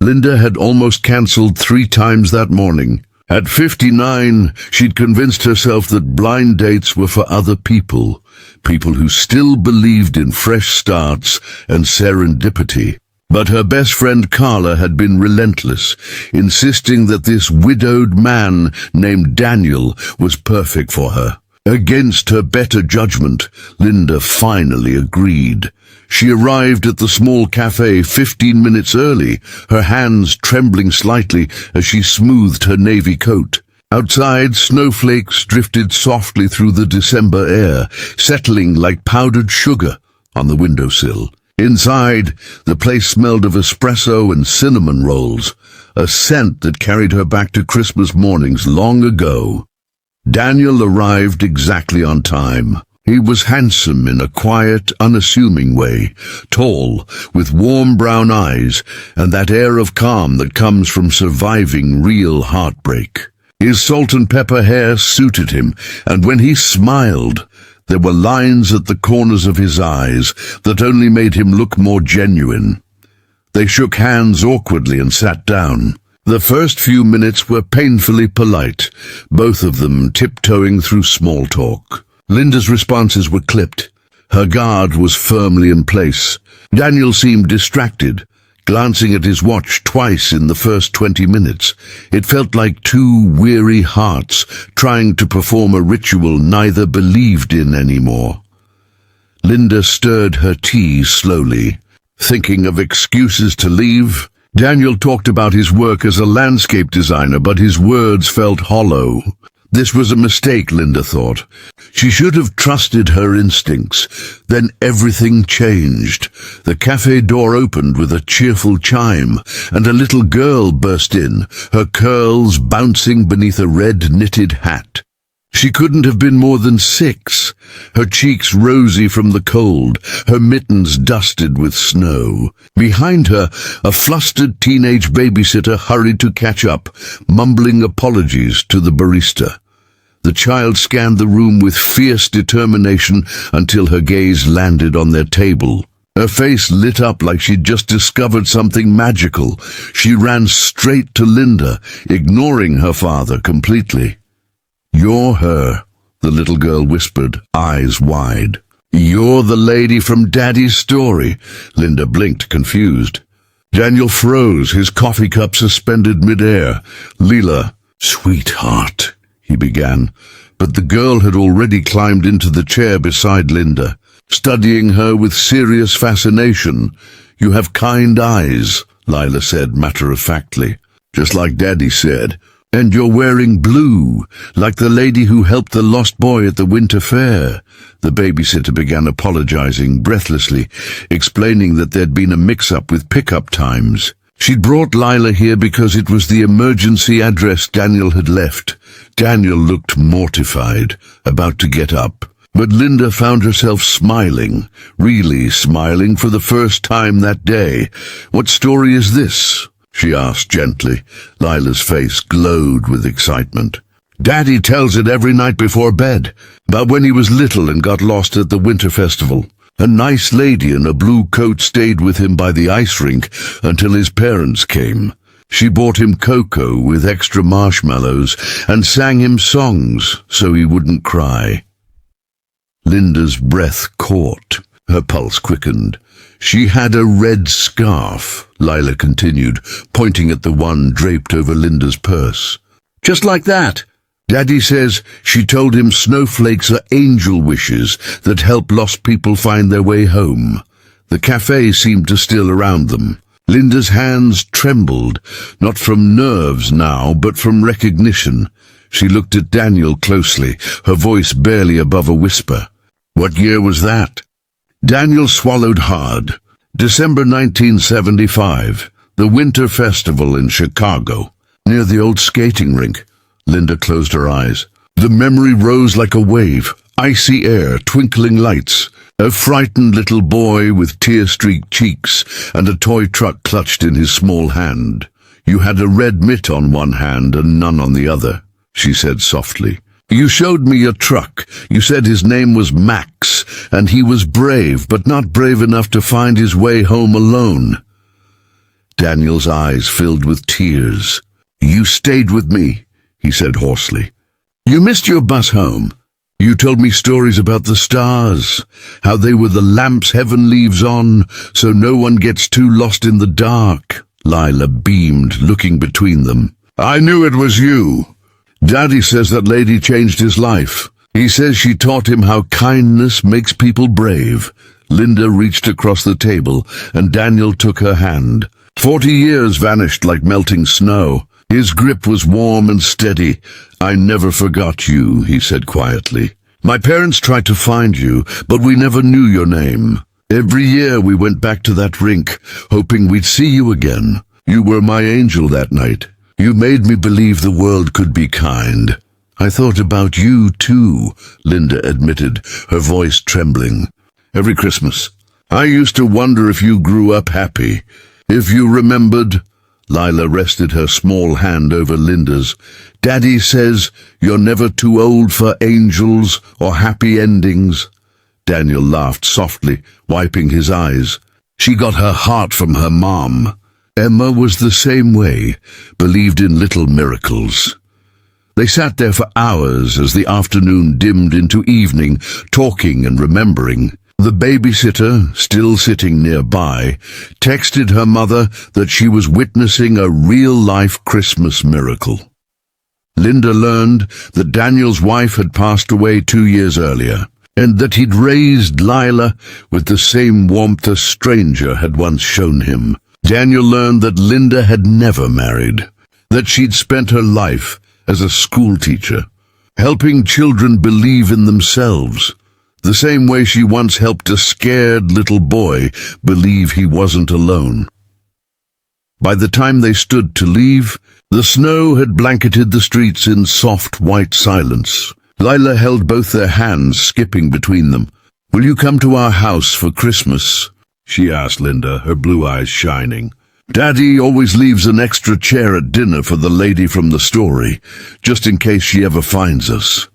Linda had almost cancelled 3 times that morning. At 59, she'd convinced herself that blind dates were for other people who still believed in fresh starts and serendipity. But her best friend Carla had been relentless, insisting that this widowed man named Daniel was perfect for her. Against her better judgment, Linda finally agreed. She arrived at the small café 15 minutes early, her hands trembling slightly as she smoothed her navy coat. Outside, snowflakes drifted softly through the December air, settling like powdered sugar on the windowsill. Inside, the place smelled of espresso and cinnamon rolls, a scent that carried her back to Christmas mornings long ago. Daniel arrived exactly on time. He was handsome in a quiet, unassuming way, tall, with warm brown eyes, and that air of calm that comes from surviving real heartbreak. His salt and pepper hair suited him, and when he smiled, there were lines at the corners of his eyes that only made him look more genuine. They shook hands awkwardly and sat down. The first few minutes were painfully polite, both of them tiptoeing through small talk. Linda's responses were clipped. Her guard was firmly in place. Daniel seemed distracted, glancing at his watch twice in the first 20 minutes. It felt like 2 weary hearts trying to perform a ritual neither believed in anymore. Linda stirred her tea slowly, thinking of excuses to leave. Daniel talked about his work as a landscape designer, but his words felt hollow. This was a mistake, Linda thought. She should have trusted her instincts. Then everything changed. The cafe door opened with a cheerful chime, and a little girl burst in, her curls bouncing beneath a red knitted hat. She couldn't have been more than 6, her cheeks rosy from the cold, her mittens dusted with snow. Behind her, a flustered teenage babysitter hurried to catch up, mumbling apologies to the barista. The child scanned the room with fierce determination until her gaze landed on their table. Her face lit up like she'd just discovered something magical. She ran straight to Linda, ignoring her father completely. "You're her," the little girl whispered, eyes wide. "You're the lady from Daddy's story." Linda blinked, confused. Daniel froze, his coffee cup suspended midair. "Leela, sweetheart," he began, but the girl had already climbed into the chair beside Linda, studying her with serious fascination. "You have kind eyes," Lila said matter-of-factly, "just like Daddy said. And you're wearing blue, like the lady who helped the lost boy at the winter fair." The babysitter began apologizing breathlessly, explaining that there'd been a mix-up with pickup times. She'd brought Lila here because it was the emergency address Daniel had left. Daniel looked mortified, about to get up. But Linda found herself smiling, really smiling for the first time that day. "What story is this?" she asked gently. Lila's face glowed with excitement. "Daddy tells it every night before bed, about when he was little and got lost at the winter festival. A nice lady in a blue coat stayed with him by the ice rink until his parents came. She bought him cocoa with extra marshmallows and sang him songs so he wouldn't cry." Linda's breath caught. Her pulse quickened. "She had a red scarf," Lila continued, pointing at the one draped over Linda's purse. "Just like that. Daddy says she told him snowflakes are angel wishes that help lost people find their way home." The cafe seemed to still around them. Linda's hands trembled, not from nerves now, but from recognition. She looked at Daniel closely, her voice barely above a whisper. "What year was that?" Daniel swallowed hard. "December 1975, the Winter Festival in Chicago, near the old skating rink." Linda closed her eyes. The memory rose like a wave, icy air, twinkling lights, a frightened little boy with tear-streaked cheeks, and a toy truck clutched in his small hand. "You had a red mitt on one hand and none on the other," she said softly. "You showed me your truck. You said his name was Max, and he was brave, but not brave enough to find his way home alone." Daniel's eyes filled with tears. "You stayed with me," he said hoarsely. "You missed your bus home. You told me stories about the stars, how they were the lamps heaven leaves on, so no one gets too lost in the dark." Lila beamed, looking between them. "I knew it was you. Daddy says that lady changed his life. He says she taught him how kindness makes people brave." Linda reached across the table, and Daniel took her hand. 40 years vanished like melting snow. His grip was warm and steady. "I never forgot you," he said quietly. "My parents tried to find you, but we never knew your name. Every year we went back to that rink, hoping we'd see you again. You were my angel that night. You made me believe the world could be kind." "I thought about you too," Linda admitted, her voice trembling. "Every Christmas. I used to wonder if you grew up happy, if you remembered." Lila rested her small hand over Linda's. "Daddy says you're never too old for angels or happy endings." Daniel laughed softly, wiping his eyes. "She got her heart from her mom. Emma was the same way, believed in little miracles." They sat there for hours as the afternoon dimmed into evening, talking and remembering. The babysitter, still sitting nearby, texted her mother that she was witnessing a real-life Christmas miracle. Linda learned that Daniel's wife had passed away 2 years earlier, and that he'd raised Lila with the same warmth a stranger had once shown him. Daniel learned that Linda had never married, that she'd spent her life as a schoolteacher, helping children believe in themselves, the same way she once helped a scared little boy believe he wasn't alone. By the time they stood to leave, the snow had blanketed the streets in soft white silence. Lila held both their hands, skipping between them. "Will you come to our house for Christmas?" she asked Linda, her blue eyes shining. "Daddy always leaves an extra chair at dinner for the lady from the story, just in case she ever finds us."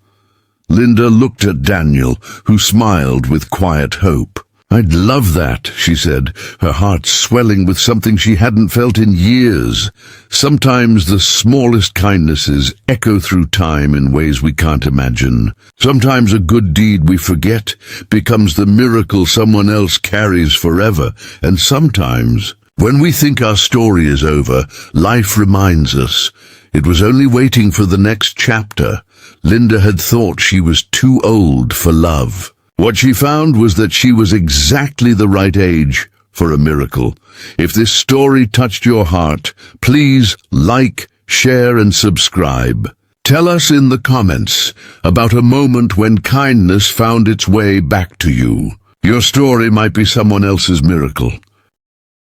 Linda looked at Daniel, who smiled with quiet hope. "I'd love that," she said, her heart swelling with something she hadn't felt in years. Sometimes the smallest kindnesses echo through time in ways we can't imagine. Sometimes a good deed we forget becomes the miracle someone else carries forever. And sometimes, when we think our story is over, life reminds us it was only waiting for the next chapter. Linda had thought she was too old for love. What she found was that she was exactly the right age for a miracle. If this story touched your heart, please like, share, and subscribe. Tell us in the comments about a moment when kindness found its way back to you. Your story might be someone else's miracle.